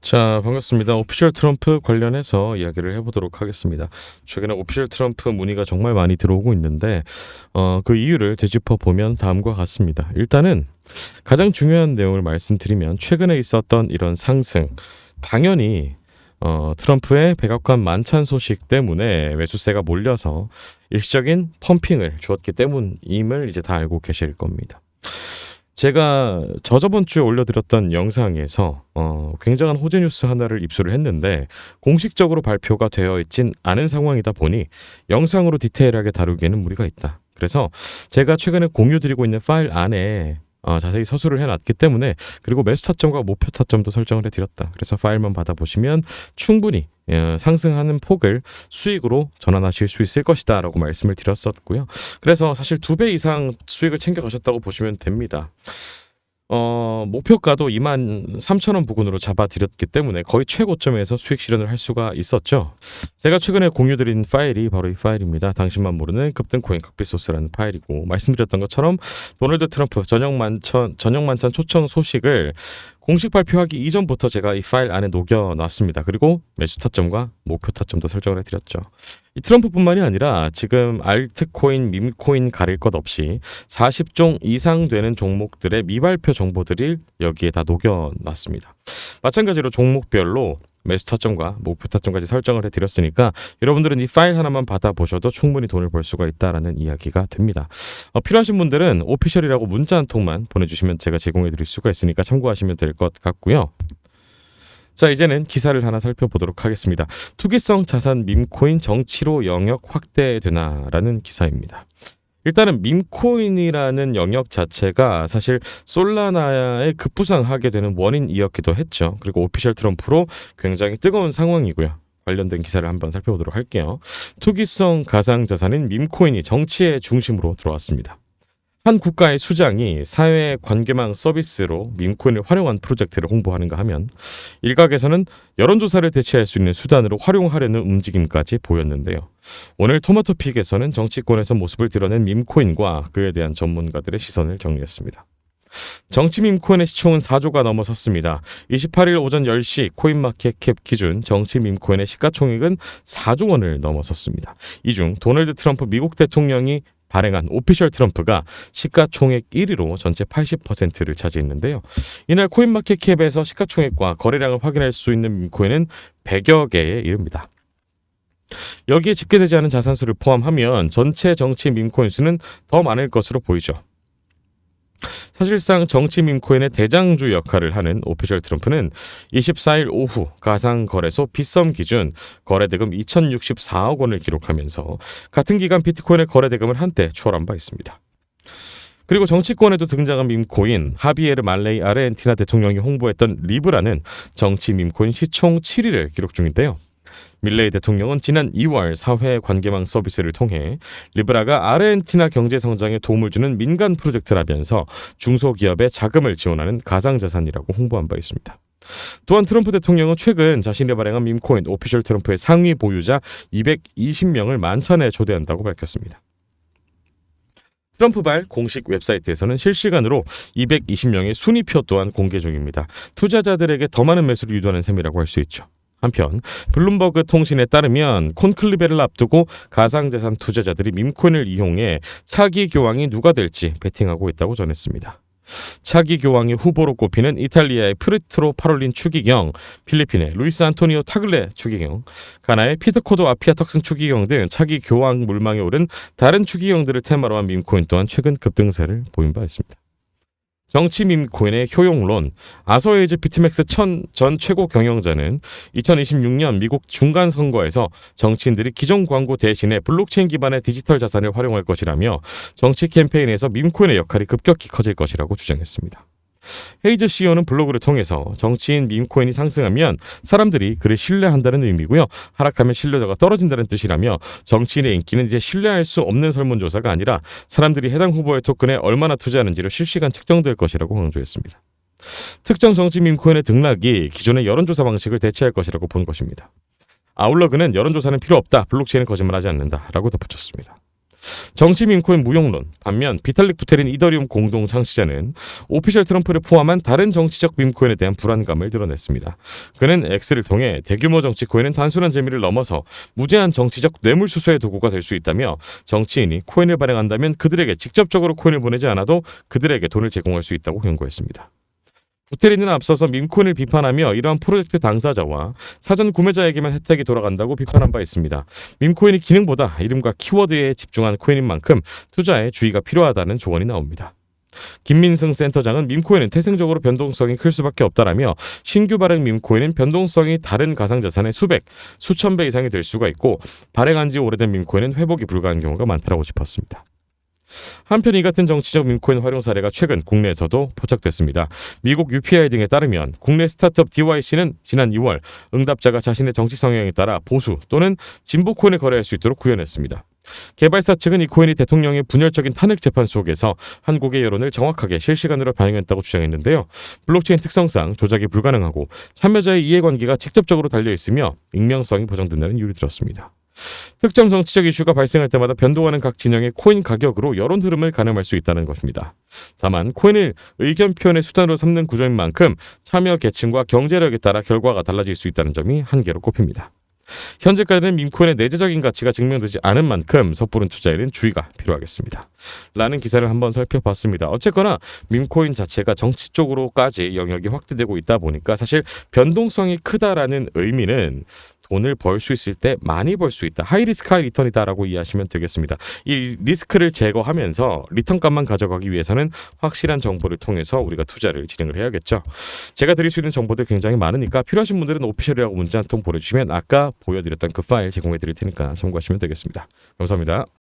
자, 반갑습니다. 오피셜 트럼프 관련해서 이야기를 해보도록 하겠습니다. 최근에 오피셜 트럼프 문의가 정말 많이 들어오고 있는데, 그 이유를 되짚어 보면 다음과 같습니다. 일단은 가장 중요한 내용을 말씀드리면, 최근에 있었던 이런 상승, 당연히 트럼프의 백악관 만찬 소식 때문에 매수세가 몰려서 일시적인 펌핑을 주었기 때문임을 이제 다 알고 계실 겁니다. 제가 저저번 주에 올려드렸던 영상에서 굉장한 호재 뉴스 하나를 입수를 했는데 공식적으로 발표가 되어 있진 않은 상황이다 보니 영상으로 디테일하게 다루기에는 무리가 있다. 그래서 제가 최근에 공유드리고 있는 파일 안에 자세히 서술을 해놨기 때문에, 그리고 매수 타점과 목표 타점도 설정을 해드렸다. 그래서 파일만 받아보시면 충분히 상승하는 폭을 수익으로 전환하실 수 있을 것이다 라고 말씀을 드렸었고요. 그래서 사실 2배 이상 수익을 챙겨가셨다고 보시면 됩니다. 목표가도 23,000원 부근으로 잡아드렸기 때문에 거의 최고점에서 수익 실현을 할 수가 있었죠. 제가 최근에 공유드린 파일이 바로 이 파일입니다. 당신만 모르는 급등코인 극비소스라는 파일이고, 말씀드렸던 것처럼 도널드 트럼프 저녁 만찬 초청 소식을 공식 발표하기 이전부터 제가 이 파일 안에 녹여놨습니다. 그리고 매수 타점과 목표 타점도 설정을 해드렸죠. 이 트럼프뿐만이 아니라 지금 알트코인, 밈코인 가릴 것 없이 40종 이상 되는 종목들의 미발표 정보들이 여기에 다 녹여놨습니다. 마찬가지로 종목별로 매수 타점과 목표 타점까지 설정을 해드렸으니까 여러분들은 이 파일 하나만 받아보셔도 충분히 돈을 벌 수가 있다라는 이야기가 됩니다. 필요하신 분들은 오피셜이라고 문자 한 통만 보내주시면 제가 제공해드릴 수가 있으니까 참고하시면 될 것 같고요. 자, 이제는 기사를 하나 살펴보도록 하겠습니다. 투기성 자산 밈코인 정치로 영역 확대되나라는 기사입니다. 일단은 밈코인이라는 영역 자체가 사실 솔라나의 급부상하게 되는 원인이었기도 했죠. 그리고 오피셜 트럼프로 굉장히 뜨거운 상황이고요. 관련된 기사를 한번 살펴보도록 할게요. 투기성 가상자산인 밈코인이 정치의 중심으로 들어왔습니다. 한 국가의 수장이 사회 관계망 서비스로 밈코인을 활용한 프로젝트를 홍보하는가 하면, 일각에서는 여론조사를 대체할 수 있는 수단으로 활용하려는 움직임까지 보였는데요. 오늘 토마토픽에서는 정치권에서 모습을 드러낸 밈코인과 그에 대한 전문가들의 시선을 정리했습니다. 정치 밈코인의 시총은 4조가 넘어섰습니다. 28일 오전 10시 코인마켓캡 기준 정치 밈코인의 시가총액은 4조 원을 넘어섰습니다. 이 중 도널드 트럼프 미국 대통령이 발행한 오피셜 트럼프가 시가총액 1위로 전체 80%를 차지했는데요. 이날 코인마켓캡에서 시가총액과 거래량을 확인할 수 있는 밈코인은 100여 개에 이릅니다. 여기에 집계되지 않은 자산수를 포함하면 전체 정치 밈코인 수는 더 많을 것으로 보이죠. 사실상 정치 밈코인의 대장주 역할을 하는 오피셜 트럼프는 24일 오후 가상거래소 빗썸 기준 거래대금 2,064억 원을 기록하면서 같은 기간 비트코인의 거래대금을 한때 추월한 바 있습니다. 그리고 정치권에도 등장한 밈코인, 하비에르 말레이 아르헨티나 대통령이 홍보했던 리브라는 정치 밈코인 시총 7위를 기록 중인데요. 밀레이 대통령은 지난 2월 사회 관계망 서비스를 통해 리브라가 아르헨티나 경제 성장에 도움을 주는 민간 프로젝트라면서 중소기업에 자금을 지원하는 가상자산이라고 홍보한 바 있습니다. 또한 트럼프 대통령은 최근 자신이 발행한 밈코인 오피셜 트럼프의 상위 보유자 220명을 만찬에 초대한다고 밝혔습니다. 트럼프발 공식 웹사이트에서는 실시간으로 220명의 순위표 또한 공개 중입니다. 투자자들에게 더 많은 매수를 유도하는 셈이라고 할 수 있죠. 한편 블룸버그 통신에 따르면 콘클리베를 앞두고 가상자산 투자자들이 밈코인을 이용해 차기 교황이 누가 될지 베팅하고 있다고 전했습니다. 차기 교황의 후보로 꼽히는 이탈리아의 프리트로 파롤린 추기경, 필리핀의 루이스 안토니오 타글레 추기경, 가나의 피드코도 아피아 턱슨 추기경 등 차기 교황 물망에 오른 다른 추기경들을 테마로 한 밈코인 또한 최근 급등세를 보인 바 있습니다. 정치 밈코인의 효용론, 아서에이즈 비트맥스 전 최고 경영자는 2026년 미국 중간선거에서 정치인들이 기존 광고 대신에 블록체인 기반의 디지털 자산을 활용할 것이라며 정치 캠페인에서 밈코인의 역할이 급격히 커질 것이라고 주장했습니다. 헤이즈 CEO는 블로그를 통해서 정치인 밈코인이 상승하면 사람들이 그를 신뢰한다는 의미고요. 하락하면 신뢰도가 떨어진다는 뜻이라며 정치인의 인기는 이제 신뢰할 수 없는 설문조사가 아니라 사람들이 해당 후보의 토큰에 얼마나 투자하는지로 실시간 측정될 것이라고 강조했습니다. 특정 정치 밈코인의 등락이 기존의 여론조사 방식을 대체할 것이라고 본 것입니다. 아울러 그는 여론조사는 필요 없다. 블록체인은 거짓말하지 않는다. 라고 덧붙였습니다. 정치 밈코인 무용론. 반면 비탈릭 부테린 이더리움 공동 창시자는 오피셜 트럼프를 포함한 다른 정치적 밈코인에 대한 불안감을 드러냈습니다. 그는 X를 통해 대규모 정치 코인은 단순한 재미를 넘어서 무제한 정치적 뇌물수수의 도구가 될 수 있다며, 정치인이 코인을 발행한다면 그들에게 직접적으로 코인을 보내지 않아도 그들에게 돈을 제공할 수 있다고 경고했습니다. 부테린은 앞서서 밈코인을 비판하며 이러한 프로젝트 당사자와 사전 구매자에게만 혜택이 돌아간다고 비판한 바 있습니다. 밈코인이 기능보다 이름과 키워드에 집중한 코인인 만큼 투자에 주의가 필요하다는 조언이 나옵니다. 김민승 센터장은 밈코인은 태생적으로 변동성이 클 수밖에 없다라며, 신규 발행 밈코인은 변동성이 다른 가상자산의 수백, 수천 배 이상이 될 수가 있고, 발행한 지 오래된 밈코인은 회복이 불가한 경우가 많다고 짚었습니다. 한편 이 같은 정치적 밈코인 활용 사례가 최근 국내에서도 포착됐습니다. 미국 UPI 등에 따르면 국내 스타트업 DYC는 지난 2월 응답자가 자신의 정치 성향에 따라 보수 또는 진보 코인을 거래할 수 있도록 구현했습니다. 개발사 측은 이 코인이 대통령의 분열적인 탄핵 재판 속에서 한국의 여론을 정확하게 실시간으로 반영했다고 주장했는데요. 블록체인 특성상 조작이 불가능하고 참여자의 이해관계가 직접적으로 달려있으며 익명성이 보장된다는 이유를 들었습니다. 특정 정치적 이슈가 발생할 때마다 변동하는 각 진영의 코인 가격으로 여론 흐름을 가늠할 수 있다는 것입니다. 다만 코인을 의견 표현의 수단으로 삼는 구조인 만큼 참여 계층과 경제력에 따라 결과가 달라질 수 있다는 점이 한계로 꼽힙니다. 현재까지는 밈코인의 내재적인 가치가 증명되지 않은 만큼 섣부른 투자에는 주의가 필요하겠습니다. 라는 기사를 한번 살펴봤습니다. 어쨌거나 밈코인 자체가 정치 쪽으로까지 영역이 확대되고 있다 보니까 사실 변동성이 크다라는 의미는 돈을 벌 수 있을 때 많이 벌 수 있다. 하이 리스크 하이 리턴이다라고 이해하시면 되겠습니다. 이 리스크를 제거하면서 리턴값만 가져가기 위해서는 확실한 정보를 통해서 우리가 투자를 진행을 해야겠죠. 제가 드릴 수 있는 정보들 굉장히 많으니까 필요하신 분들은 오피셜이라고 문자 한 통 보내주시면 아까 보여드렸던 그 파일 제공해 드릴 테니까 참고하시면 되겠습니다. 감사합니다.